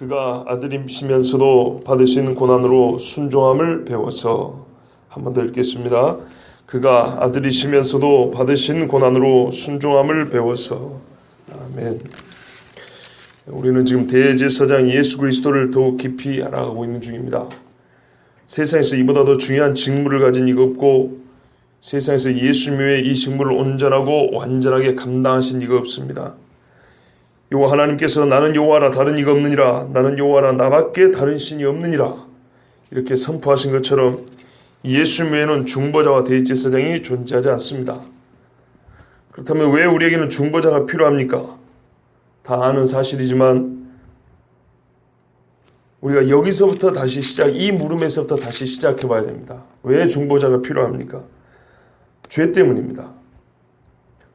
그가 아들이시면서도 받으신 고난으로 순종함을 배워서. 한 번 더 읽겠습니다. 그가 아들이시면서도 받으신 고난으로 순종함을 배워서. 아멘. 우리는 지금 대제사장 예수 그리스도를 더욱 깊이 알아가고 있는 중입니다. 세상에서 이보다 더 중요한 직무를 가진 이가 없고, 세상에서 예수님의 이 직무를 온전하고 완전하게 감당하신 이가 없습니다. 여호와 하나님께서 나는 여호와라 다른 이가 없느니라, 나는 여호와라 나밖에 다른 신이 없느니라 이렇게 선포하신 것처럼 예수님 외에는 중보자와 대제사장이 존재하지 않습니다. 그렇다면 왜 우리에게는 중보자가 필요합니까? 다 아는 사실이지만 우리가 여기서부터 다시 이 물음에서부터 다시 시작해 봐야 됩니다. 왜 중보자가 필요합니까? 죄 때문입니다.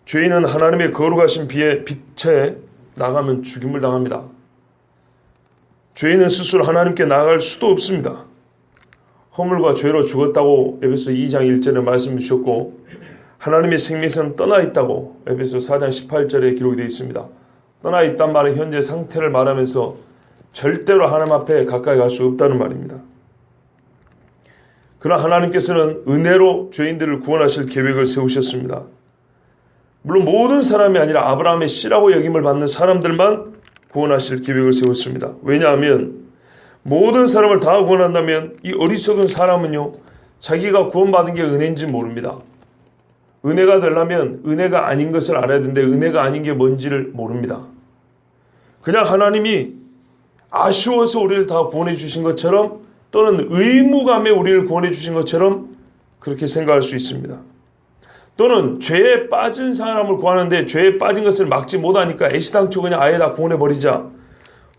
죄인은 하나님의 거룩하신 빛에 나가면 죽임을 당합니다. 죄인은 스스로 하나님께 나아갈 수도 없습니다. 허물과 죄로 죽었다고 에베소 2장 1절에 말씀 주셨고, 하나님의 생명에서는 떠나 있다고 에베소 4장 18절에 기록이 되어 있습니다. 떠나 있단 말은 현재 상태를 말하면서 절대로 하나님 앞에 가까이 갈 수 없다는 말입니다. 그러나 하나님께서는 은혜로 죄인들을 구원하실 계획을 세우셨습니다. 물론 모든 사람이 아니라 아브라함의 씨라고 여김을 받는 사람들만 구원하실 계획을 세웠습니다. 왜냐하면 모든 사람을 다 구원한다면 이 어리석은 사람은요, 자기가 구원받은 게 은혜인지 모릅니다. 은혜가 되려면 은혜가 아닌 것을 알아야 되는데 은혜가 아닌 게 뭔지를 모릅니다. 그냥 하나님이 아쉬워서 우리를 다 구원해 주신 것처럼, 또는 의무감에 우리를 구원해 주신 것처럼 그렇게 생각할 수 있습니다. 또는 죄에 빠진 사람을 구하는데 죄에 빠진 것을 막지 못하니까 애시당초 그냥 아예 다 구원해버리자,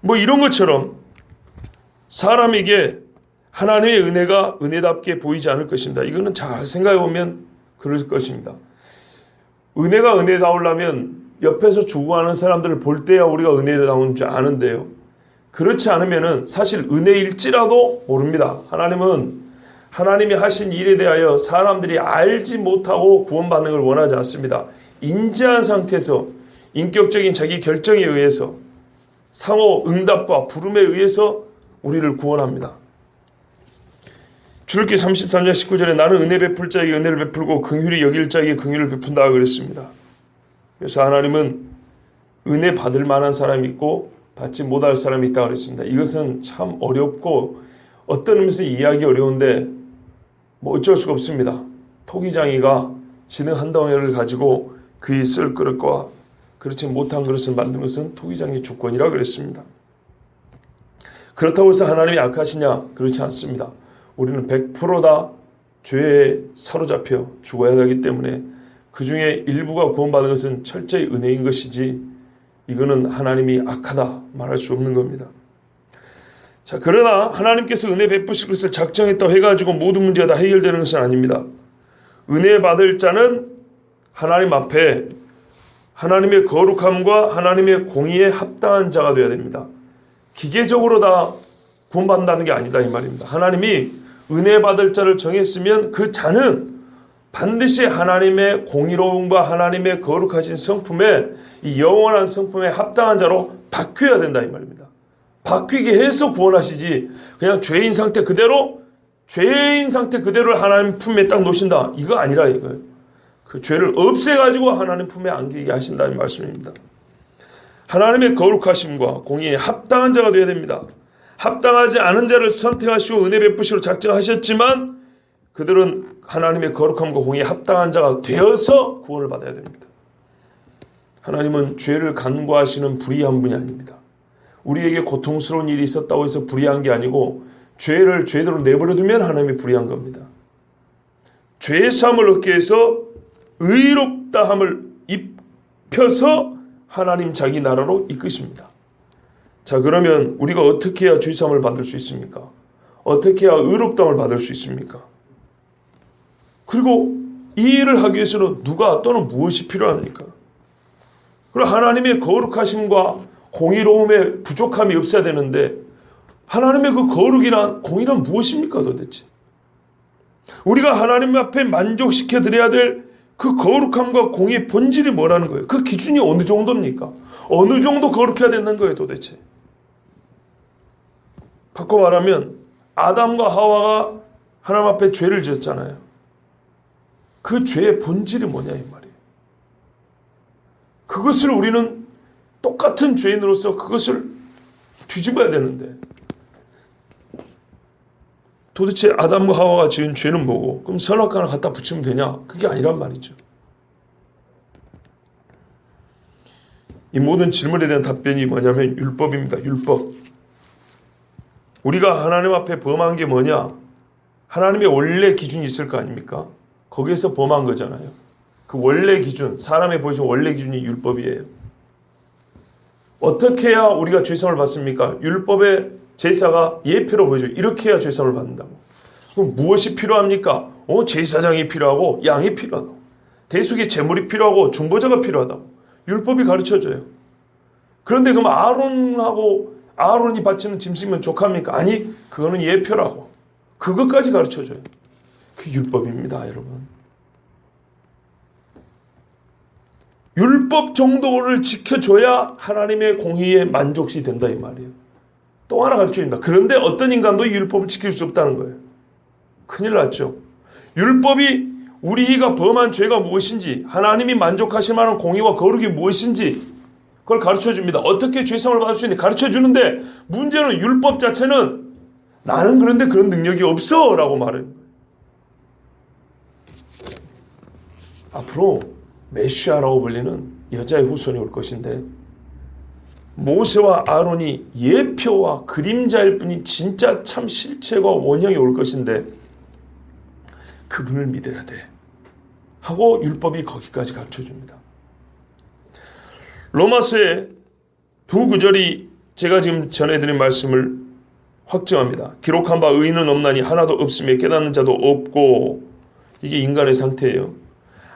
뭐 이런 것처럼 사람에게 하나님의 은혜가 은혜답게 보이지 않을 것입니다. 이거는 잘 생각해보면 그럴 것입니다. 은혜가 은혜다우려면 옆에서 죽어가는 사람들을 볼 때야 우리가 은혜다운 줄 아는데요, 그렇지 않으면 사실 은혜일지라도 모릅니다. 하나님은 하나님이 하신 일에 대하여 사람들이 알지 못하고 구원받는 걸 원하지 않습니다. 인지한 상태에서 인격적인 자기 결정에 의해서 상호 응답과 부름에 의해서 우리를 구원합니다. 출애굽기 33장 19절에 나는 은혜 베풀 자에게 은혜를 베풀고 긍휼히 여길 자에게 긍휼을 베푼다 그랬습니다. 그래서 하나님은 은혜 받을 만한 사람이 있고 받지 못할 사람이 있다고 그랬습니다. 이것은 참 어렵고 어떤 의미에서 이해하기 어려운데 뭐 어쩔 수가 없습니다. 토기장이가 지능 한 덩어리를 가지고 그의 쓸 그릇과 그렇지 못한 그릇을 만든 것은 토기장의 주권이라 그랬습니다. 그렇다고 해서 하나님이 악하시냐? 그렇지 않습니다. 우리는 100% 다 죄에 사로잡혀 죽어야 하기 때문에 그 중에 일부가 구원받은 것은 철저히 은혜인 것이지, 이거는 하나님이 악하다 말할 수 없는 겁니다. 자, 그러나 하나님께서 은혜 베푸실 것을 작정했다고 해가지고 모든 문제가 다 해결되는 것은 아닙니다. 은혜 받을 자는 하나님 앞에 하나님의 거룩함과 하나님의 공의에 합당한 자가 되어야 됩니다. 기계적으로 다 구원받는다는 게 아니다 이 말입니다. 하나님이 은혜 받을 자를 정했으면 그 자는 반드시 하나님의 공의로움과 하나님의 거룩하신 성품에, 이 영원한 성품에 합당한 자로 바뀌어야 된다 이 말입니다. 바뀌게 해서 구원하시지, 그냥 죄인 상태 그대로를 하나님 품에 딱 놓으신다, 이거 아니라 이거예요. 그 죄를 없애가지고 하나님 품에 안기게 하신다는 말씀입니다. 하나님의 거룩하심과 공의에 합당한 자가 되어야 됩니다. 합당하지 않은 자를 선택하시고 은혜 베푸시로 작정하셨지만 그들은 하나님의 거룩함과 공의에 합당한 자가 되어서 구원을 받아야 됩니다. 하나님은 죄를 간과하시는 불의한 분이 아닙니다. 우리에게 고통스러운 일이 있었다고 해서 불의한 게 아니고, 죄를 죄대로 내버려두면 하나님이 불의한 겁니다. 죄의 사함을 얻기 위해서 의롭다함을 입혀서 하나님 자기 나라로 이끄십니다. 자, 그러면 우리가 어떻게 해야 죄사함을 받을 수 있습니까? 어떻게 해야 의롭다함을 받을 수 있습니까? 그리고 이 일을 하기 위해서는 누가 또는 무엇이 필요합니까? 그리고 하나님의 거룩하심과 공의로움의 부족함이 없어야 되는데, 하나님의 그 거룩이란 공의란 무엇입니까 도대체? 우리가 하나님 앞에 만족시켜 드려야 될 그 거룩함과 공의의 본질이 뭐라는 거예요? 그 기준이 어느 정도입니까? 어느 정도 거룩해야 되는 거예요 도대체? 바꿔 말하면 아담과 하와가 하나님 앞에 죄를 지었잖아요. 그 죄의 본질이 뭐냐 이 말이에요. 그것을 우리는 똑같은 죄인으로서 그것을 뒤집어야 되는데 도대체 아담과 하와가 지은 죄는 뭐고 그럼 선악과를 갖다 붙이면 되냐? 그게 아니란 말이죠. 이 모든 질문에 대한 답변이 뭐냐면 율법입니다. 율법. 우리가 하나님 앞에 범한 게 뭐냐? 하나님의 원래 기준이 있을 거 아닙니까? 거기에서 범한 거잖아요. 그 원래 기준, 사람의 보이신 원래 기준이 율법이에요. 어떻게 해야 우리가 죄성을 받습니까? 율법의 제사가 예표로 보여줘요. 이렇게 해야 죄성을 받는다고. 그럼 무엇이 필요합니까? 제사장이 필요하고 양이 필요하다고. 대속의 제물이 필요하고 중보자가 필요하다고. 율법이 가르쳐줘요. 그런데 그럼 아론이 바치는 짐승이면 족합니까? 아니, 그거는 예표라고. 그것까지 가르쳐줘요. 그게 율법입니다, 여러분. 율법 정도를 지켜줘야 하나님의 공의에 만족시 된다 이 말이에요. 또 하나 가르쳐줍니다. 그런데 어떤 인간도 이 율법을 지킬 수 없다는 거예요. 큰일 났죠. 율법이 우리가 범한 죄가 무엇인지, 하나님이 만족하실 만한 공의와 거룩이 무엇인지 그걸 가르쳐줍니다. 어떻게 죄성을 받을 수 있는지 가르쳐주는데 문제는 율법 자체는 나는 그런데 그런 능력이 없어 라고 말해요. 앞으로 메시아라고 불리는 여자의 후손이 올 것인데 모세와 아론이 예표와 그림자일 뿐인 진짜 참 실체가 원형이 올 것인데 그분을 믿어야 돼 하고 율법이 거기까지 가르쳐줍니다. 로마서의 두 구절이 제가 지금 전해드린 말씀을 확증합니다. 기록한 바 의인은 없나니 하나도 없으며 깨닫는 자도 없고 이게 인간의 상태예요.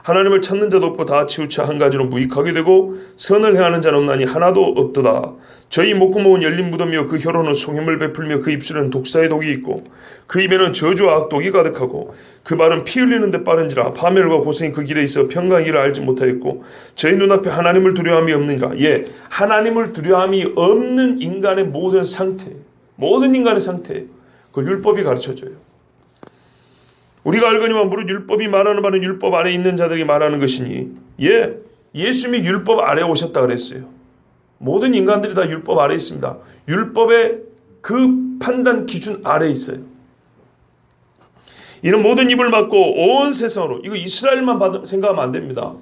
하나님을 찾는 자도 없고 다 치우쳐 한 가지로 무익하게 되고 선을 행하는 자는 없나니 하나도 없도다. 저희 목구멍은 열린 무덤이요 그 혀로는 송염을 베풀며 그 입술에는 독사의 독이 있고 그 입에는 저주와 악독이 가득하고 그 발은 피 흘리는 데 빠른지라 파멸과 고생이 그 길에 있어 평강의 길을 알지 못하였고 저희 눈앞에 하나님을 두려움이 없느니라. 하나님을 두려움이 없는 인간의 모든 상태, 모든 인간의 상태 그걸 율법이 가르쳐줘요. 우리가 알거니와 무릇 율법이 말하는 바는 율법 아래 있는 자들에게 말하는 것이니 예수님이 율법 아래에 오셨다 그랬어요. 모든 인간들이 다 율법 아래에 있습니다. 율법의 그 판단 기준 아래에 있어요. 이는 모든 입을 막고 온 세상으로 이거 이스라엘만 생각하면 안 됩니다.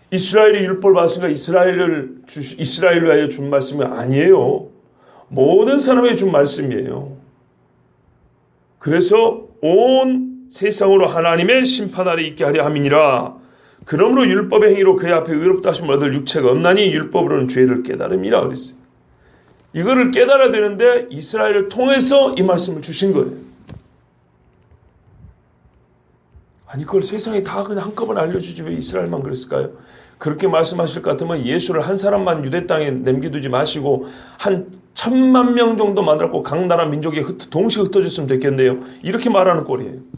이스라엘이 율법을 받았으니까 이스라엘을 위하여 준 말씀이 아니에요. 모든 사람에게 준 말씀이에요. 그래서 온 세상으로 하나님의 심판 아래 있게 하려 함이니라. 그러므로 율법의 행위로 그의 앞에 의롭다 하심을 얻을 육체가 없나니 율법으로는 죄를 깨달음이라 그랬어요. 이거를 깨달아야 되는데 이스라엘을 통해서 이 말씀을 주신 거예요. 아니 그걸 세상에 다 그냥 한꺼번에 알려주지 왜 이스라엘만 그랬을까요? 그렇게 말씀하실 것 같으면 예수를 한 사람만 유대 땅에 남겨두지 마시고 한 1000만 명 정도 만들었고 각 나라 민족에 동시에 흩어졌으면 됐겠네요. 이렇게 말하는 꼴이에요.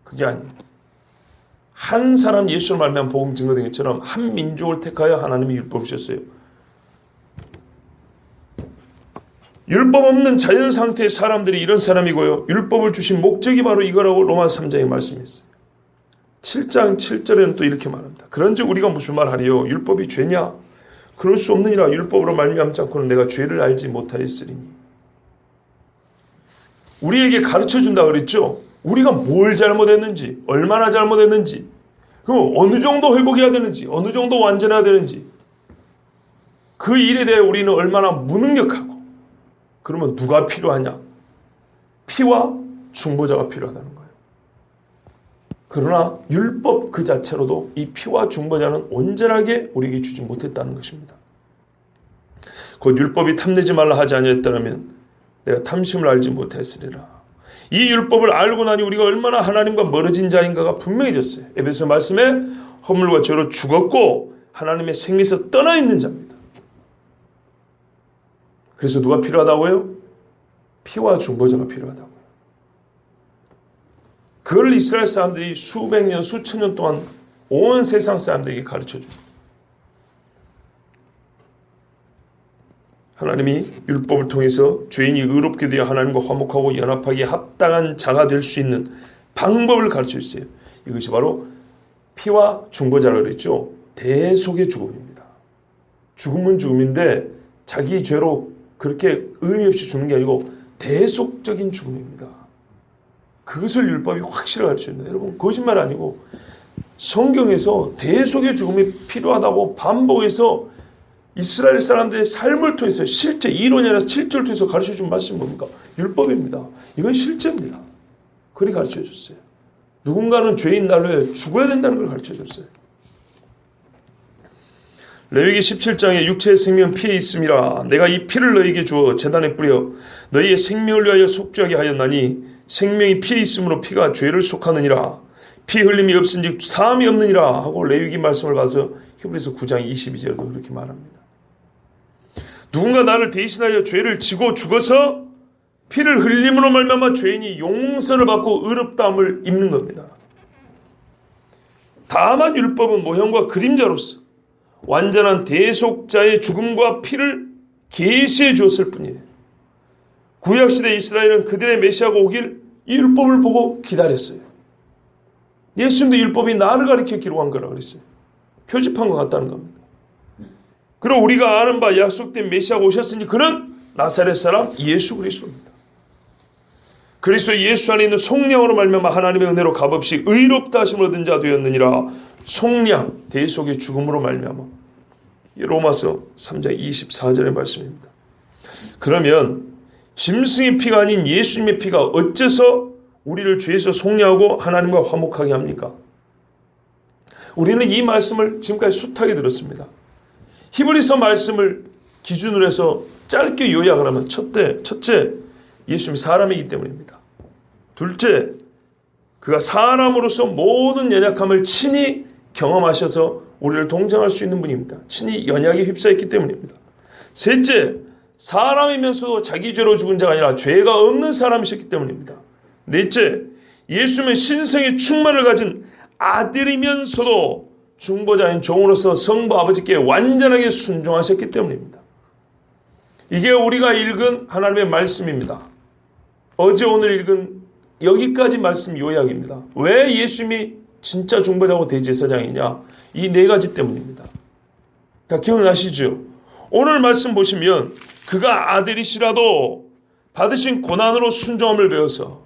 그게 아니에요. 한 사람 예수를 말미암아 복음 증거된 것처럼 한 민족을 택하여 하나님이 율법 주셨어요. 율법 없는 자연 상태의 사람들이 이런 사람이고요. 율법을 주신 목적이 바로 이거라고 로마서 3장에 말씀했어요. 7장 7절에는 또 이렇게 말합니다. 그런즉 우리가 무슨 말하리요? 율법이 죄냐? 그럴 수 없느니라. 율법으로 말미암지 않고는 내가 죄를 알지 못하였으리니. 우리에게 가르쳐준다 그랬죠? 우리가 뭘 잘못했는지, 얼마나 잘못했는지, 그리고 어느 정도 회복해야 되는지, 어느 정도 완전해야 되는지, 그 일에 대해 우리는 얼마나 무능력하고, 그러면 누가 필요하냐? 피와 중보자가 필요하다는 거예요. 그러나 율법 그 자체로도 이 피와 중보자는 온전하게 우리에게 주지 못했다는 것입니다. 곧 율법이 탐내지 말라 하지 아니했다면 내가 탐심을 알지 못했으리라. 이 율법을 알고 나니 우리가 얼마나 하나님과 멀어진 자인가가 분명해졌어요. 에베소 말씀에 허물과 죄로 죽었고 하나님의 생명에서 떠나 있는 자입니다. 그래서 누가 필요하다고요? 피와 중보자가 필요하다고요. 그걸 이스라엘 사람들이 수백 년, 수천 년 동안 온 세상 사람들에게 가르쳐줍니다. 하나님이 율법을 통해서 죄인이 의롭게 되어 하나님과 화목하고 연합하기에 합당한 자가 될 수 있는 방법을 가르쳐 주세요. 이것이 바로 피와 중보자라고 그랬죠. 대속의 죽음입니다. 죽음은 죽음인데 자기 죄로 그렇게 의미 없이 죽는 게 아니고 대속적인 죽음입니다. 그것을 율법이 확실히 가르쳐 줍니다. 여러분, 거짓말 아니고 성경에서 대속의 죽음이 필요하다고 반복해서 이스라엘 사람들의 삶을 통해서 실제 이론이 아니라 실제를 통해서 가르쳐준 말씀이 뭡니까? 율법입니다. 이건 실제입니다. 그리 가르쳐줬어요. 누군가는 죄인 날로에 죽어야 된다는 걸 가르쳐줬어요. 레위기 17장에 육체의 생명 피에 있음이라. 내가 이 피를 너희에게 주어 제단에 뿌려 너희의 생명을 위하여 속죄하게 하였나니 생명이 피에 있으므로 피가 죄를 속하느니라. 피 흘림이 없은즉 사함이 없느니라 하고 레위기 말씀을 봐서 히브리서 9장 22절도 그렇게 말합니다. 누군가 나를 대신하여 죄를 지고 죽어서 피를 흘림으로 말미암아 죄인이 용서를 받고 의롭다함을 입는 겁니다. 다만 율법은 모형과 그림자로서 완전한 대속자의 죽음과 피를 계시해 주었을 뿐이에요. 구약시대 이스라엘은 그들의 메시아가 오길 이 율법을 보고 기다렸어요. 예수님도 율법이 나를 가리켜 기록한 거라고 그랬어요. 표집한 것 같다는 겁니다. 그리고 우리가 아는 바 약속된 메시아가 오셨으니 그는 나사렛 사람 예수 그리스도입니다. 그리스도 예수 안에 있는 속량으로 말미암아 하나님의 은혜로 값없이 의롭다 하심을 얻은 자 되었느니라. 속량, 대속의 죽음으로 말미암아. 로마서 3장 24절의 말씀입니다. 그러면 짐승의 피가 아닌 예수님의 피가 어째서 우리를 죄에서 속량하고 하나님과 화목하게 합니까? 우리는 이 말씀을 지금까지 숱하게 들었습니다. 히브리서 말씀을 기준으로 해서 짧게 요약을 하면 첫째, 예수님이 사람이기 때문입니다. 둘째, 그가 사람으로서 모든 연약함을 친히 경험하셔서 우리를 동정할 수 있는 분입니다. 친히 연약에 휩싸였기 때문입니다. 셋째, 사람이면서도 자기 죄로 죽은 자가 아니라 죄가 없는 사람이셨기 때문입니다. 넷째, 예수님은 신성의 충만을 가진 아들이면서도 중보자인 종으로서 성부 아버지께 완전하게 순종하셨기 때문입니다. 이게 우리가 읽은 하나님의 말씀입니다. 어제 오늘 읽은 여기까지 말씀 요약입니다. 왜 예수님이 진짜 중보자고 대제사장이냐? 이 네 가지 때문입니다. 다 기억나시죠? 오늘 말씀 보시면 그가 아들이시라도 받으신 고난으로 순종함을 배워서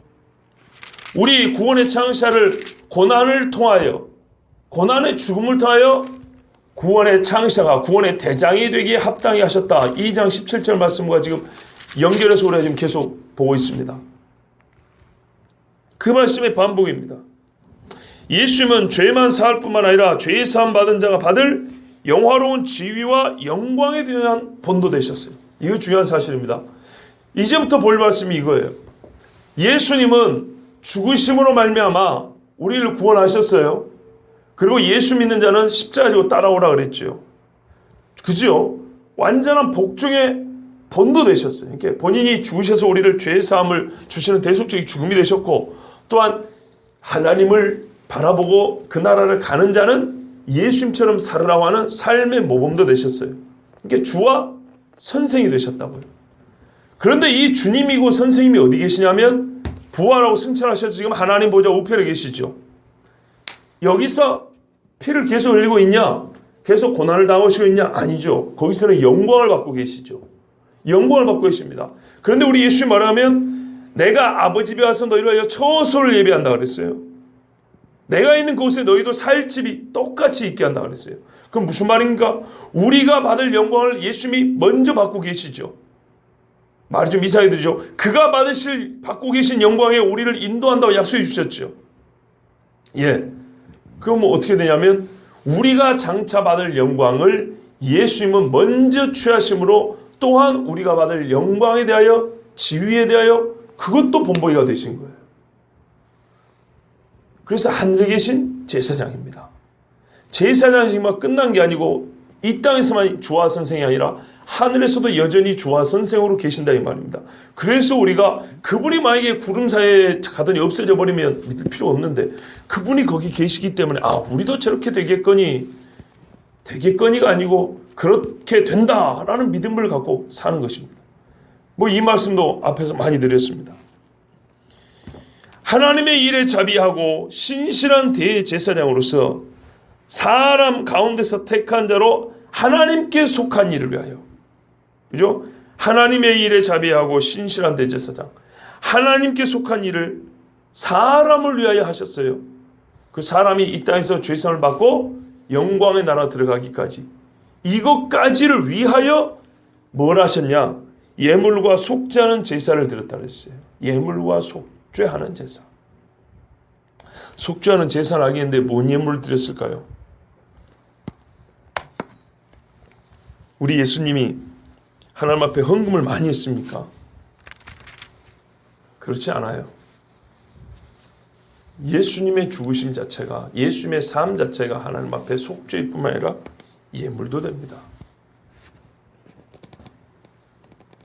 우리 구원의 창시자를 고난을 통하여, 고난의 죽음을 통하여 구원의 창시자가 구원의 대장이 되기에 합당히 하셨다. 2장 17절 말씀과 지금 연결해서 우리가 지금 계속 보고 있습니다. 그 말씀의 반복입니다. 예수님은 죄만 사할 뿐만 아니라 죄의 사함 받은 자가 받을 영화로운 지위와 영광에 대한 본도 되셨어요. 이거 중요한 사실입니다. 이제부터 볼 말씀이 이거예요. 예수님은 죽으심으로 말미암아 우리를 구원하셨어요. 그리고 예수 믿는 자는 십자가 지고 따라오라 그랬죠. 그죠? 완전한 복종의 본도 되셨어요. 그러니까 본인이 죽으셔서 우리를 죄의 사함을 주시는 대속적인 죽음이 되셨고, 또한 하나님을 바라보고 그 나라를 가는 자는 예수님처럼 살으라고 하는 삶의 모범도 되셨어요. 그러니까 주와 선생이 되셨다고요. 그런데 이 주님이고 선생님이 어디 계시냐면 부활하고 승천하셔서 지금 하나님 보좌 우편에 계시죠. 여기서 피를 계속 흘리고 있냐? 계속 고난을 당하시고 있냐? 아니죠. 거기서는 영광을 받고 계시죠. 영광을 받고 계십니다. 그런데 우리 예수님 말하면 내가 아버지 집에 와서 너희를 위하여 처소를 예비한다 그랬어요. 내가 있는 곳에 너희도 살 집이 똑같이 있게 한다 그랬어요. 그럼 무슨 말인가? 우리가 받을 영광을 예수님이 먼저 받고 계시죠. 말이 좀 이상하게 들리죠. 그가 받고 계신 영광에 우리를 인도한다고 약속해 주셨죠. 예. 그럼 뭐 어떻게 되냐면 우리가 장차 받을 영광을 예수님은 먼저 취하심으로 또한 우리가 받을 영광에 대하여 지위에 대하여 그것도 본보기가 되신 거예요. 그래서 하늘에 계신 제사장입니다. 제사장이 지금 끝난 게 아니고 이 땅에서만 주와 선생이 아니라 하늘에서도 여전히 주와 선생으로 계신다 이 말입니다. 그래서 우리가 그분이 만약에 구름 사이에 가더니 없어져 버리면 믿을 필요 없는데 그분이 거기 계시기 때문에 우리도 저렇게 되겠거니가 아니고 그렇게 된다라는 믿음을 갖고 사는 것입니다. 뭐 이 말씀도 앞에서 많이 드렸습니다. 하나님의 일에 자비하고 신실한 대제사장으로서 사람 가운데서 택한 자로 하나님께 속한 일을 위하여, 그죠? 하나님의 일에 자비하고 신실한 대제사장, 하나님께 속한 일을 사람을 위하여 하셨어요. 그 사람이 이 땅에서 죄사함을 받고 영광의 나라 들어가기까지, 이것까지를 위하여 뭘 하셨냐? 예물과 속죄하는 제사를 드렸다 그랬어요. 예물과 속죄하는 제사. 속죄하는 제사를 하겠는데 뭔 예물을 드렸을까요? 우리 예수님이 하나님 앞에 헌금을 많이 했습니까? 그렇지 않아요. 예수님의 죽으심 자체가, 예수님의 삶 자체가 하나님 앞에 속죄일 뿐만 아니라 예물도 됩니다.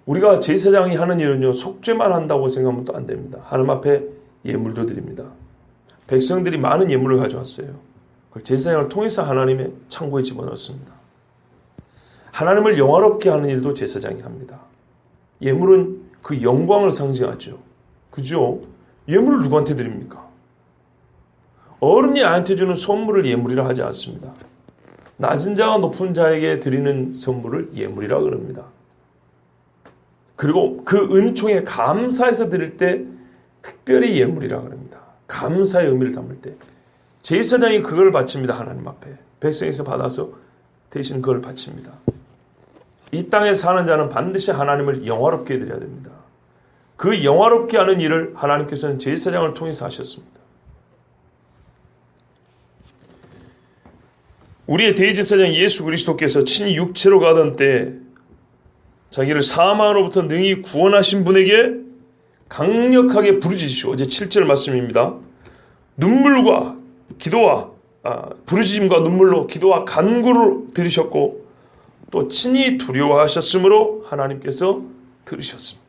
우리가 제사장이 하는 일은요, 속죄만 한다고 생각하면 또 안 됩니다. 하나님 앞에 예물도 드립니다. 백성들이 많은 예물을 가져왔어요. 그걸 제사장을 통해서 하나님의 창고에 집어넣습니다. 하나님을 영화롭게 하는 일도 제사장이 합니다. 예물은 그 영광을 상징하죠. 그죠? 예물을 누구한테 드립니까? 어른이 아이한테 주는 선물을 예물이라 하지 않습니다. 낮은 자와 높은 자에게 드리는 선물을 예물이라 그럽니다. 그리고 그 은총에 감사해서 드릴 때 특별히 예물이라 그럽니다. 감사의 의미를 담을 때 제사장이 그걸 바칩니다. 하나님 앞에 백성에서 받아서 대신 그걸 바칩니다. 이 땅에 사는 자는 반드시 하나님을 영화롭게 해드려야 됩니다. 그 영화롭게 하는 일을 하나님께서는 제사장을 통해서 하셨습니다. 우리의 대제사장 예수 그리스도께서 친히 육체로 가던 때 자기를 사망으로부터 능히 구원하신 분에게 강력하게 부르짖으시고, 어제 7절 말씀입니다. 눈물과 기도와 부르짖음과 눈물로 기도와 간구를 들으셨고 또 친히 두려워하셨으므로 하나님께서 들으셨습니다.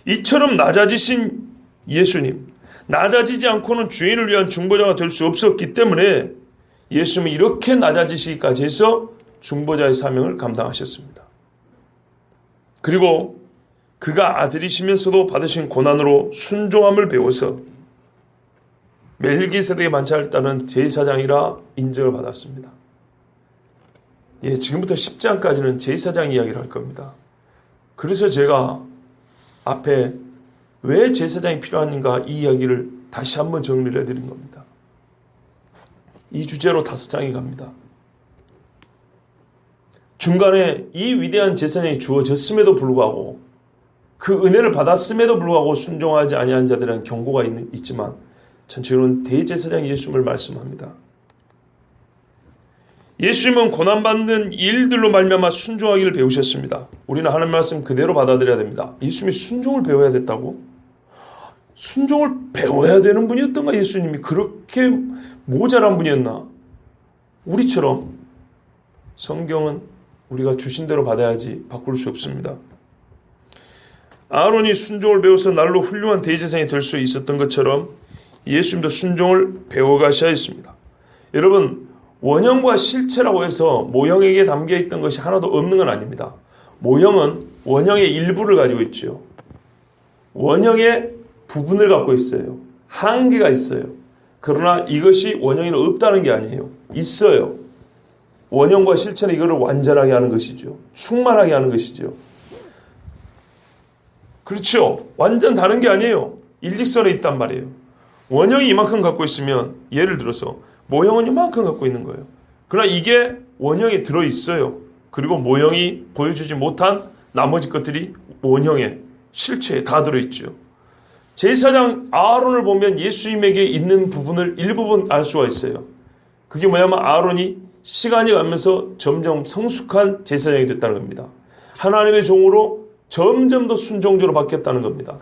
이처럼 낮아지신 예수님, 낮아지지 않고는 죄인을 위한 중보자가 될 수 없었기 때문에 예수님은 이렇게 낮아지시기까지 해서 중보자의 사명을 감당하셨습니다. 그리고 그가 아들이시면서도 받으신 고난으로 순종함을 배워서 멜기세덱의 반차를 따른 제사장이라 인정을 받았습니다. 예, 지금부터 10장까지는 제사장 이야기를 할 겁니다. 그래서 제가 앞에 왜 제사장이 필요한가 이 이야기를 다시 한번 정리를 해드린 겁니다. 이 주제로 5장이 갑니다. 중간에 이 위대한 제사장이 주어졌음에도 불구하고 그 은혜를 받았음에도 불구하고 순종하지 아니한 자들은 경고가 있지만 전체로는 대제사장 예수님을 말씀합니다. 예수님은 고난받는 일들로 말미암아 순종하기를 배우셨습니다. 우리는 하나님 말씀 그대로 받아들여야 됩니다. 예수님이 순종을 배워야 됐다고? 순종을 배워야 되는 분이었던가? 예수님이 그렇게 모자란 분이었나? 우리처럼 성경은 우리가 주신 대로 받아야지 바꿀 수 없습니다. 아론이 순종을 배워서 날로 훌륭한 대제사장이 될 수 있었던 것처럼 예수님도 순종을 배워가셔야 했습니다. 여러분, 원형과 실체라고 해서 모형에게 담겨있던 것이 하나도 없는 건 아닙니다. 모형은 원형의 일부를 가지고 있죠. 원형의 부분을 갖고 있어요. 한계가 있어요. 그러나 이것이 원형에는 없다는 게 아니에요. 있어요. 원형과 실체는 이거를 완전하게 하는 것이죠. 충만하게 하는 것이죠. 그렇죠. 완전 다른 게 아니에요. 일직선에 있단 말이에요. 원형이 이만큼 갖고 있으면 예를 들어서 모형은 이만큼 갖고 있는 거예요. 그러나 이게 원형에 들어있어요. 그리고 모형이 보여주지 못한 나머지 것들이 원형에 실체에 다 들어있죠. 제사장 아론을 보면 예수님에게 있는 부분을 일부분 알 수가 있어요. 그게 뭐냐면 아론이 시간이 가면서 점점 성숙한 제사장이 됐다는 겁니다. 하나님의 종으로 점점 더 순종적으로 바뀌었다는 겁니다.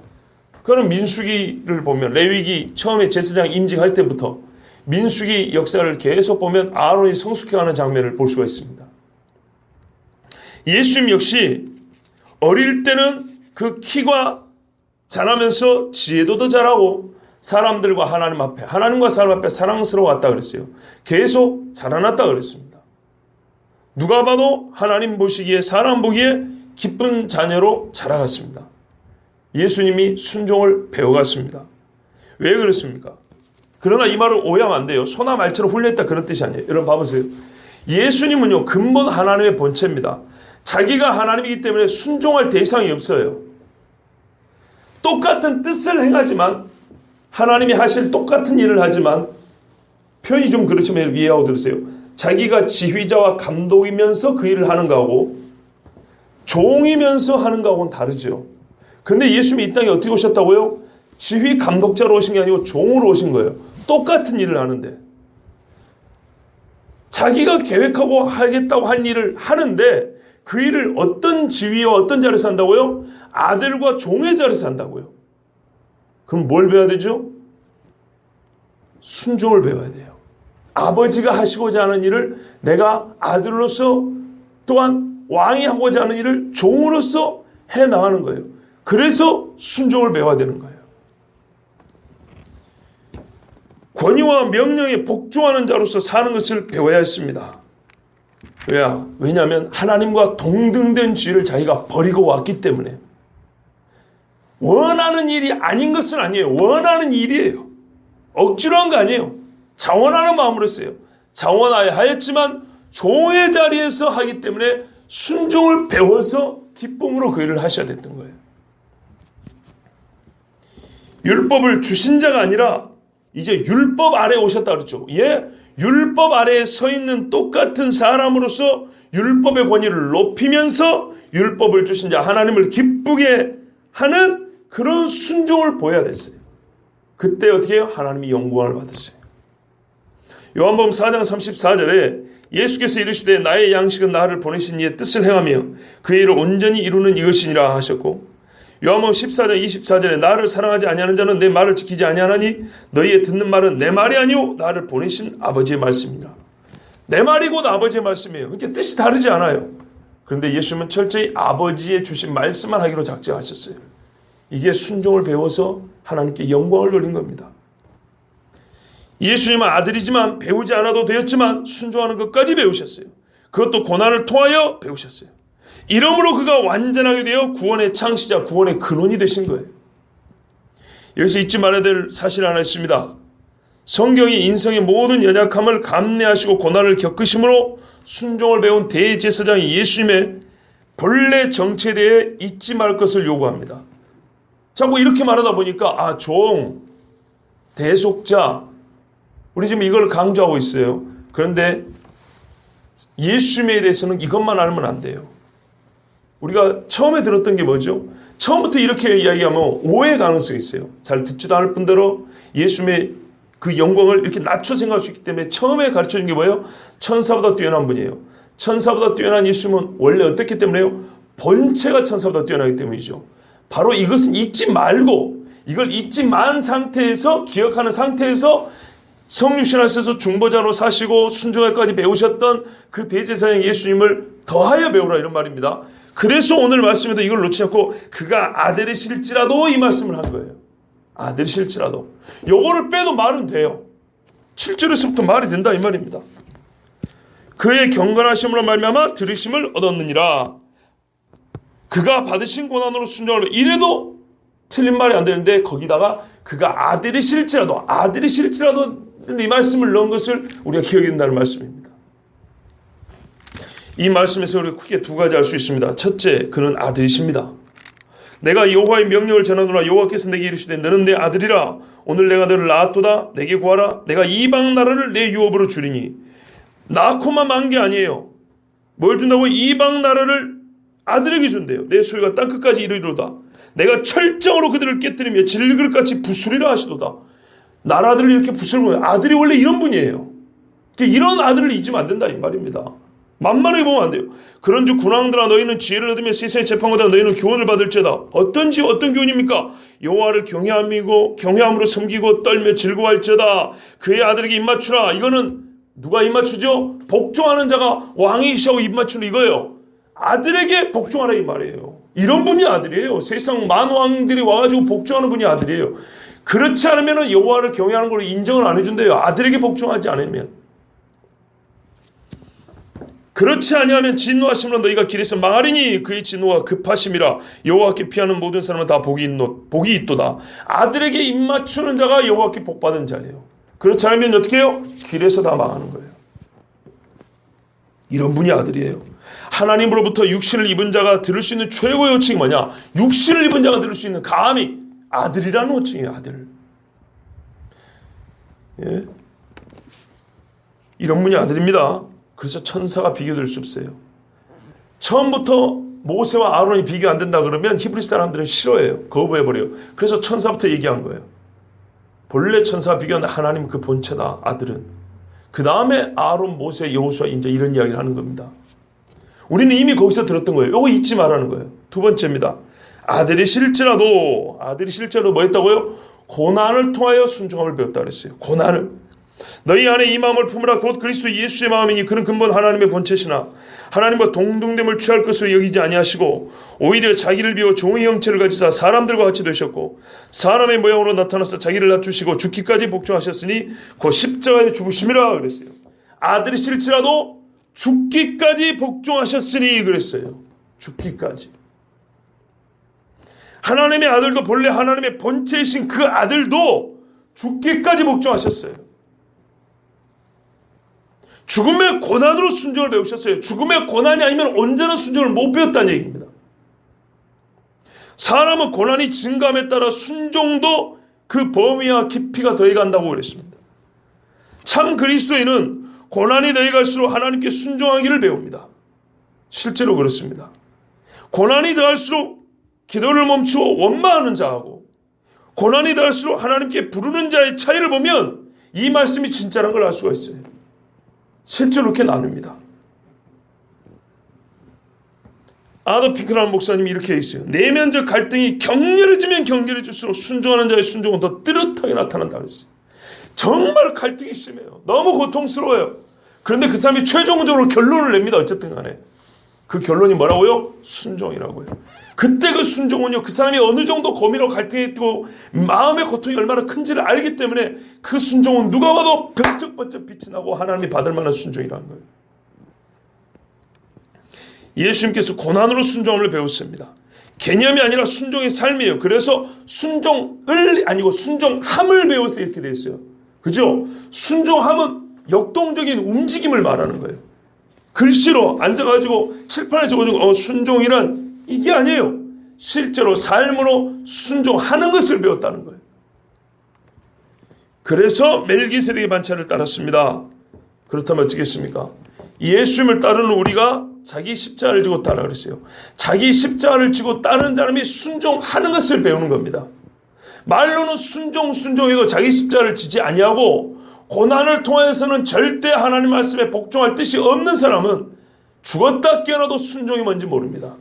그거는 민수기를 보면 레위기 처음에 제사장 임직할 때부터 민수기 역사를 계속 보면 아론이 성숙해가는 장면을 볼 수가 있습니다. 예수님 역시 어릴 때는 그 키가 자라면서 지혜도 더 자라고 사람들과 하나님 앞에, 하나님과 사람 앞에 사랑스러워왔다 그랬어요. 계속 자라났다 그랬습니다. 누가 봐도 하나님 보시기에 사람 보기에 기쁜 자녀로 자라갔습니다. 예수님이 순종을 배워갔습니다. 왜 그렇습니까? 그러나 이 말을 오해하면 안 돼요. 소나 말처럼 훈련했다 그런 뜻이 아니에요. 여러분 봐보세요. 예수님은요 근본 하나님의 본체입니다. 자기가 하나님이기 때문에 순종할 대상이 없어요. 똑같은 뜻을 행하지만 하나님이 하실 똑같은 일을 하지만 표현이 좀 그렇지만 이해하고 들으세요. 자기가 지휘자와 감독이면서 그 일을 하는 거하고 종이면서 하는 거하고는 다르죠. 근데 예수님이 이 땅에 어떻게 오셨다고요? 지휘 감독자로 오신 게 아니고 종으로 오신 거예요. 똑같은 일을 하는데 자기가 계획하고 하겠다고 한 일을 하는데 그 일을 어떤 지위와 어떤 자리에서 한다고요? 아들과 종의 자리에서 한다고요. 그럼 뭘 배워야 되죠? 순종을 배워야 돼요. 아버지가 하시고자 하는 일을 내가 아들로서 또한 왕이 하고자 하는 일을 종으로서 해나가는 거예요. 그래서 순종을 배워야 되는 거예요. 권위와 명령에 복종하는 자로서 사는 것을 배워야 했습니다. 왜냐하면 하나님과 동등된 지위를 자기가 버리고 왔기 때문에. 원하는 일이 아닌 것은 아니에요. 원하는 일이에요. 억지로 한 거 아니에요. 자원하는 마음으로 했어요. 자원하여 하였지만 종의 자리에서 하기 때문에 순종을 배워서 기쁨으로 그 일을 하셔야 됐던 거예요. 율법을 주신 자가 아니라 이제 율법 아래에 오셨다 그랬죠. 율법 아래에 서 있는 똑같은 사람으로서 율법의 권위를 높이면서 율법을 주신 자 하나님을 기쁘게 하는 그런 순종을 보여야 됐어요. 그때 어떻게 해요? 하나님이 영광을 받으세요. 요한복음 4장 34절에 예수께서 이르시되 나의 양식은 나를 보내신 이의 뜻을 행하며 그 일을 온전히 이루는 이것이니라 하셨고, 요한복음 14장 24절에 나를 사랑하지 아니하는 자는 내 말을 지키지 아니하나니 너희의 듣는 말은 내 말이 아니오 나를 보내신 아버지의 말씀이라. 내 말이 곧 아버지의 말씀이에요. 그러니까 뜻이 다르지 않아요. 그런데 예수님은 철저히 아버지의 주신 말씀만 하기로 작정하셨어요. 이게 순종을 배워서 하나님께 영광을 돌린 겁니다. 예수님은 아들이지만 배우지 않아도 되었지만 순종하는 것까지 배우셨어요. 그것도 고난을 통하여 배우셨어요. 이러므로 그가 완전하게 되어 구원의 창시자, 구원의 근원이 되신 거예요. 여기서 잊지 말아야 될 사실 하나 있습니다. 성경이 인생의 모든 연약함을 감내하시고 고난을 겪으심으로 순종을 배운 대제사장이 예수님의 본래 정체에 대해 잊지 말 것을 요구합니다. 자꾸 이렇게 말하다 보니까 종, 대속자, 우리 지금 이걸 강조하고 있어요. 그런데 예수님에 대해서는 이것만 알면 안 돼요. 우리가 처음에 들었던 게 뭐죠? 처음부터 이렇게 이야기하면 오해 가능성이 있어요. 잘 듣지도 않을 뿐더러 예수님의 그 영광을 이렇게 낮춰 생각할 수 있기 때문에 처음에 가르쳐준 게 뭐예요? 천사보다 뛰어난 분이에요. 천사보다 뛰어난 예수님은 원래 어떻기 때문에요? 본체가 천사보다 뛰어나기 때문이죠. 바로 이것은 잊지 말고 이걸 잊지 만 상태에서 기억하는 상태에서 성육신하셔서 중보자로 사시고 순종할까지 배우셨던 그 대제사장 예수님을 더하여 배우라 이런 말입니다. 그래서 오늘 말씀에도 이걸 놓지 않고 그가 아들이실지라도 이 말씀을 한 거예요. 아들이실지라도. 요거를 빼도 말은 돼요. 7절에서부터 말이 된다 이 말입니다. 그의 경건하심으로 말미암아 들으심을 얻었느니라. 그가 받으신 고난으로 순종하려 이래도 틀린 말이 안 되는데 거기다가 그가 아들이실지라도 이 말씀을 넣은 것을 우리가 기억해야 된다는 말씀입니다. 이 말씀에서 우리가 크게 두 가지 알 수 있습니다. 첫째, 그는 아들이십니다. 내가 여호와의 명령을 전하노라. 여호와께서 내게 이르시되 너는 내 아들이라. 오늘 내가 너를 낳았도다. 내게 구하라. 내가 이방 나라를 내 유업으로 주리니. 낳고만 만 게 아니에요. 뭘 준다고? 이방 나라를 아들에게 준대요. 내 소유가 땅끝까지 이르리로다. 내가 철저으로 그들을 깨뜨리며 질그릇같이 부수리라 하시도다. 나라들을 이렇게 부수는 아들이 원래 이런 분이에요. 이런 아들을 잊으면 안 된다 이 말입니다. 만만하게 보면 안 돼요. 그런즉 군왕들아 너희는 지혜를 얻으며 세상의 재판보다 너희는 교훈을 받을지어다. 어떤 교훈입니까? 여호와를 경외함으로 섬기고 떨며 즐거워할지어다. 그의 아들에게 입맞추라. 이거는 누가 입맞추죠? 복종하는 자가 왕이시하고 입맞추는 이거예요. 아들에게 복종하라 이 말이에요. 이런 분이 아들이에요. 세상 만왕들이 와가지고 복종하는 분이 아들이에요. 그렇지 않으면 여호와를 경외하는 걸로 인정을 안 해준대요. 아들에게 복종하지 않으면. 그렇지 아니하면 진노하심으로 너희가 길에서 망하리니 그의 진노가 급하심이라. 여호와께 피하는 모든 사람은 다 복이 있도다. 아들에게 입맞추는 자가 여호와께 복받은 자예요. 그렇지 않으면 어떻게 해요? 길에서 다 망하는 거예요. 이런 분이 아들이에요. 하나님으로부터 육신을 입은 자가 들을 수 있는 최고의 호칭이 뭐냐? 육신을 입은 자가 들을 수 있는 감히 아들이라는 호칭이에요. 아들. 예? 이런 분이 아들입니다. 그래서 천사가 비교될 수 없어요. 처음부터 모세와 아론이 비교 안 된다 그러면 히브리 사람들은 싫어해요. 거부해버려요. 그래서 천사부터 얘기한 거예요. 본래 천사가 비교한 하나님 그 본체다. 아들은. 그 다음에 아론, 모세, 여호수아 이제 이런 이야기를 하는 겁니다. 우리는 이미 거기서 들었던 거예요. 이거 잊지 말라는 거예요. 두 번째입니다. 아들이 실제라도 뭐 했다고요? 고난을 통하여 순종함을 배웠다 그랬어요. 고난을. 너희 안에 이 마음을 품으라. 곧 그리스도 예수의 마음이니 그는 근본 하나님의 본체시나 하나님과 동등됨을 취할 것으로 여기지 아니하시고 오히려 자기를 비워 종의 형체를 가지사 사람들과 같이 되셨고 사람의 모양으로 나타나서 자기를 낮추시고 죽기까지 복종하셨으니 그 십자가에 죽으심이라 그랬어요. 아들이 실지라도 죽기까지 복종하셨으니 그랬어요. 죽기까지. 하나님의 아들도 본래 하나님의 본체이신 그 아들도 죽기까지 복종하셨어요. 죽음의 고난으로 순종을 배우셨어요. 죽음의 고난이 아니면 언제나 순종을 못 배웠다는 얘기입니다. 사람은 고난이 증감에 따라 순종도 그 범위와 깊이가 더해간다고 그랬습니다. 참 그리스도인은 고난이 더해갈수록 하나님께 순종하기를 배웁니다. 실제로 그렇습니다. 고난이 더할수록 기도를 멈추고 원망하는 자하고 고난이 더할수록 하나님께 부르는 자의 차이를 보면 이 말씀이 진짜라는 걸 알 수가 있어요. 실제로 이렇게 나눕니다. 아더 핑크라는 목사님이 이렇게 있어요. 내면적 갈등이 격렬해지면 격렬해질수록 순종하는 자의 순종은 더 뚜렷하게 나타난다 그랬어요. 정말 갈등이 심해요. 너무 고통스러워요. 그런데 그 사람이 최종적으로 결론을 냅니다. 어쨌든 간에. 그 결론이 뭐라고요? 순종이라고요. 그때 그 순종은요, 그 사람이 어느 정도 고민하고 갈등했고 마음의 고통이 얼마나 큰지를 알기 때문에 그 순종은 누가 봐도 번쩍번쩍 빛이 나고 하나님이 받을 만한 순종이라는 거예요. 예수님께서 고난으로 순종을 배웠습니다. 개념이 아니라 순종의 삶이에요. 그래서 순종을 아니고 순종함을 배워서 이렇게 되어 있어요. 그죠? 순종함은 역동적인 움직임을 말하는 거예요. 글씨로 앉아가지고 칠판에 적어주고 순종이란 이게 아니에요. 실제로 삶으로 순종하는 것을 배웠다는 거예요. 그래서 멜기세덱의 반차를 따랐습니다. 그렇다면 어떻겠습니까? 예수님을 따르는 우리가 자기 십자가를 지고 따라 그랬어요. 자기 십자가를 지고 따르는 사람이 순종하는 것을 배우는 겁니다. 말로는 순종해도 자기 십자가를 지지 아니하고 고난을 통해서는 절대 하나님 말씀에 복종할 뜻이 없는 사람은 죽었다 깨어나도 순종이 뭔지 모릅니다.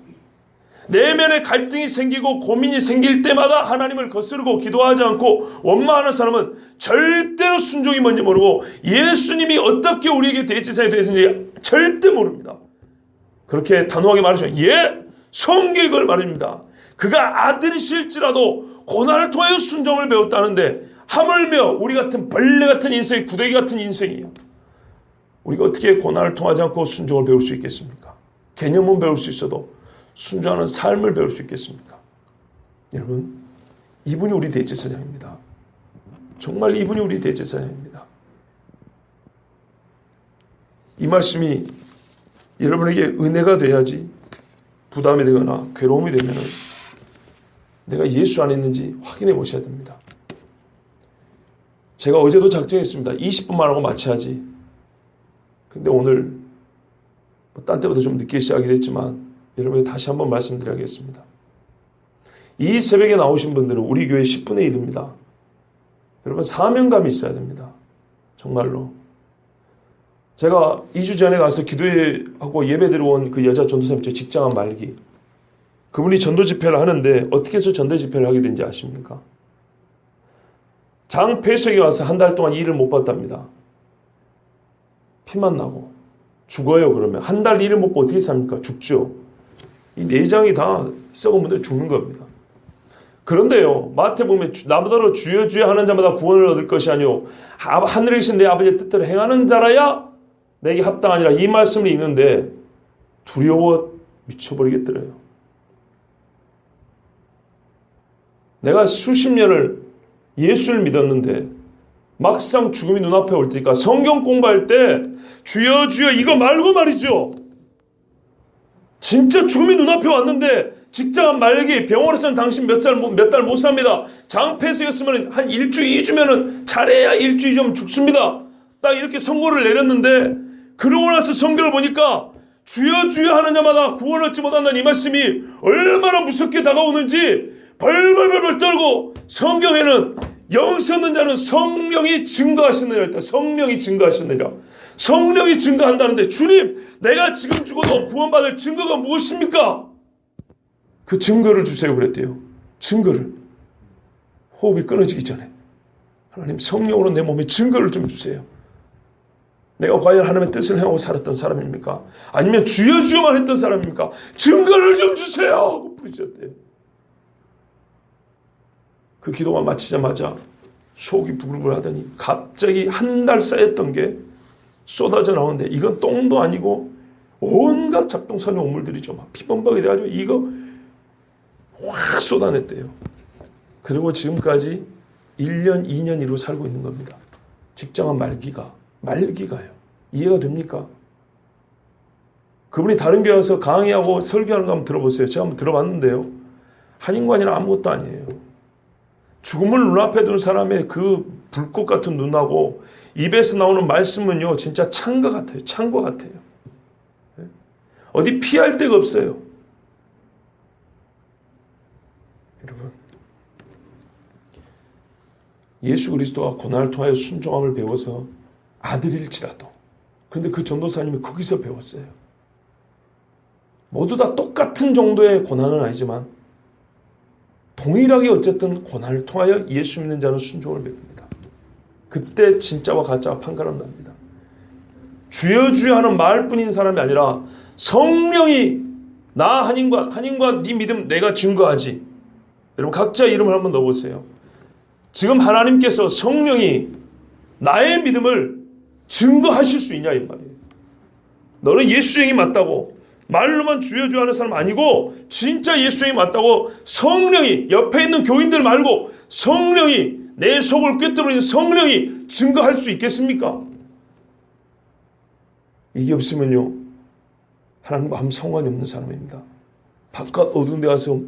내면에 갈등이 생기고 고민이 생길 때마다 하나님을 거스르고 기도하지 않고 원망하는 사람은 절대로 순종이 뭔지 모르고 예수님이 어떻게 우리에게 대제사장이 되셨는지 절대 모릅니다. 그렇게 단호하게 말하시면 성경이 그걸 말합니다. 그가 아들이실지라도 고난을 통하여 순종을 배웠다는데 하물며 우리 같은 벌레 같은 인생이 구더기 같은 인생이에요. 우리가 어떻게 고난을 통하지 않고 순종을 배울 수 있겠습니까? 개념은 배울 수 있어도 순종하는 삶을 배울 수 있겠습니까? 여러분, 이분이 우리 대제사장입니다. 정말 이분이 우리 대제사장입니다. 이 말씀이 여러분에게 은혜가 돼야지 부담이 되거나 괴로움이 되면 내가 예수 안에 있는지 확인해 보셔야 됩니다. 제가 어제도 작정했습니다. 20분만 하고 마쳐야지. 근데 오늘 딴 때보다 좀 늦게 시작이 됐지만 여러분에게 다시 한번 말씀드려야겠습니다. 이 새벽에 나오신 분들은 우리 교회 10분의 1입니다. 여러분 사명감이 있어야 됩니다. 정말로. 제가 2주 전에 가서 기도하고 예배 들어온 그 여자 전도사님 직장한 말기. 그분이 전도 집회를 하는데 어떻게 해서 전도 집회를 하게 된지 아십니까? 장 폐쇄에 와서 한 달 동안 일을 못 봤답니다. 피만 나고 죽어요. 그러면 한 달 일을 못 보고 어떻게 삽니까? 죽죠. 이 내장이 다 썩으면 죽는 겁니다. 그런데요, 마태복음에 나보다로 주여 주여 하는 자마다 구원을 얻을 것이 아니오 하늘에 계신 내 아버지의 뜻대로 행하는 자라야 내게 합당하니라 이 말씀을 읽는데 두려워 미쳐버리겠더래요. 내가 수십 년을 예수를 믿었는데 막상 죽음이 눈앞에 올 때니까 성경 공부할 때 주여 주여 이거 말고 말이죠. 진짜 죽음이 눈앞에 왔는데 직장 말기 병원에서는 당신 몇 달 못 삽니다. 장폐소였으면 한 일주일 2주면은 잘해야 일주일 좀 죽습니다. 딱 이렇게 선고를 내렸는데 그러고 나서 성경을 보니까 주여 주여 하는 자마다 구원 얻지 못한다는 이 말씀이 얼마나 무섭게 다가오는지 벌벌벌 떨고 성경에는 영생 없는 자는 성령이 증거하시느니라 했다. 성령이 증거하시느니라. 성령이 증거한다는데 주님 내가 지금 죽어도 구원받을 증거가 무엇입니까? 그 증거를 주세요 그랬대요. 증거를. 호흡이 끊어지기 전에 하나님 성령으로 내 몸에 증거를 좀 주세요. 내가 과연 하나님의 뜻을 행하고 살았던 사람입니까? 아니면 주여 주여만 했던 사람입니까? 증거를 좀 주세요 하고 부르셨대요. 그 기도가 마치자마자 속이 부글부글 하더니 갑자기 한 달 쌓였던 게 쏟아져 나오는데 이건 똥도 아니고 온갖 잡동사니 오물들이죠. 막 피범벅이 돼가지고 이거 확 쏟아냈대요. 그리고 지금까지 1년, 2년 이로 살고 있는 겁니다. 직장은 말기가요. 이해가 됩니까? 그분이 다른 교회 와서 강의하고 설교하는 거 한번 들어보세요. 제가 한번 들어봤는데요. 한인관이나 아무것도 아니에요. 죽음을 눈앞에 두는 사람의 그 불꽃 같은 눈하고 입에서 나오는 말씀은요. 진짜 창과 같아요. 창과 같아요. 어디 피할 데가 없어요. 여러분, 예수 그리스도가 고난을 통하여 순종함을 배워서 아들일지라도 그런데 그 전도사님이 거기서 배웠어요. 모두 다 똑같은 정도의 고난은 아니지만 동일하게 어쨌든 고난을 통하여 예수 믿는 자는 순종을 배웁니다. 그때 진짜와 가짜가 판가름 납니다. 주여 주여 하는 말뿐인 사람이 아니라 성령이 나 한인관 네 믿음 내가 증거하지. 여러분 각자 이름을 한번 넣어보세요. 지금 하나님께서 성령이 나의 믿음을 증거하실 수 있냐 이 말이에요. 너는 예수님이 맞다고 말로만 주여 주여 하는 사람 아니고 진짜 예수님이 맞다고 성령이 옆에 있는 교인들 말고 성령이 내 속을 꿰뚫는 성령이 증거할 수 있겠습니까? 이게 없으면요 하나님과 아무 상관이 없는 사람입니다. 바깥 어두운 데 가서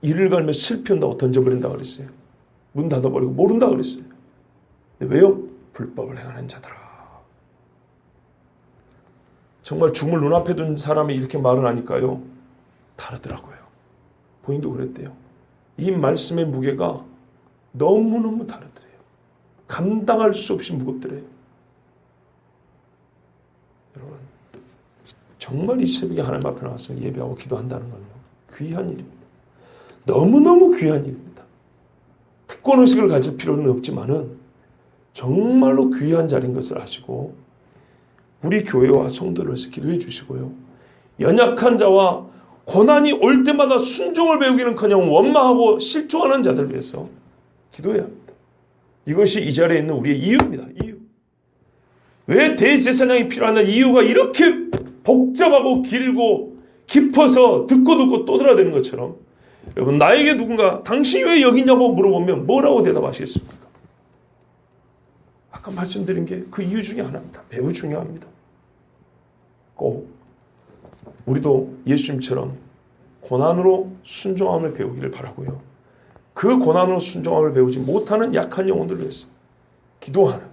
이를 갈며 슬피운다고 던져버린다 그랬어요. 문 닫아버리고 모른다 그랬어요. 근데 왜요? 불법을 행하는 자들아. 정말 죽음을 눈앞에 둔 사람이 이렇게 말을 하니까요. 다르더라고요. 본인도 그랬대요. 이 말씀의 무게가 너무너무 다르더래요. 감당할 수 없이 무겁더래요. 여러분, 정말 이 새벽에 하나님 앞에 나와서 예배하고 기도한다는 건요. 귀한 일입니다. 너무너무 귀한 일입니다. 특권의식을 가질 필요는 없지만은 정말로 귀한 자리인 것을 아시고 우리 교회와 성도를 위해서 기도해 주시고요. 연약한 자와 고난이 올 때마다 순종을 배우기는커녕 원망하고 실족하는 자들을 위해서 기도해야 합니다. 이것이 이 자리에 있는 우리의 이유입니다. 이유. 왜 대제사장이 필요하냐 이유가 이렇게 복잡하고 길고 깊어서 듣고 또 들어야 되는 것처럼 여러분 나에게 누군가 당신이 왜 여기 있냐고 물어보면 뭐라고 대답하시겠습니까? 아까 말씀드린 게 그 이유 중에 하나입니다. 매우 중요합니다. 꼭 우리도 예수님처럼 고난으로 순종함을 배우기를 바라고요. 그 고난으로 순종함을 배우지 못하는 약한 영혼들을 위해서 기도하는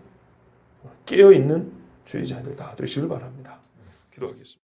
깨어있는 주의자들 다 되시길 바랍니다. 기도하겠습니다.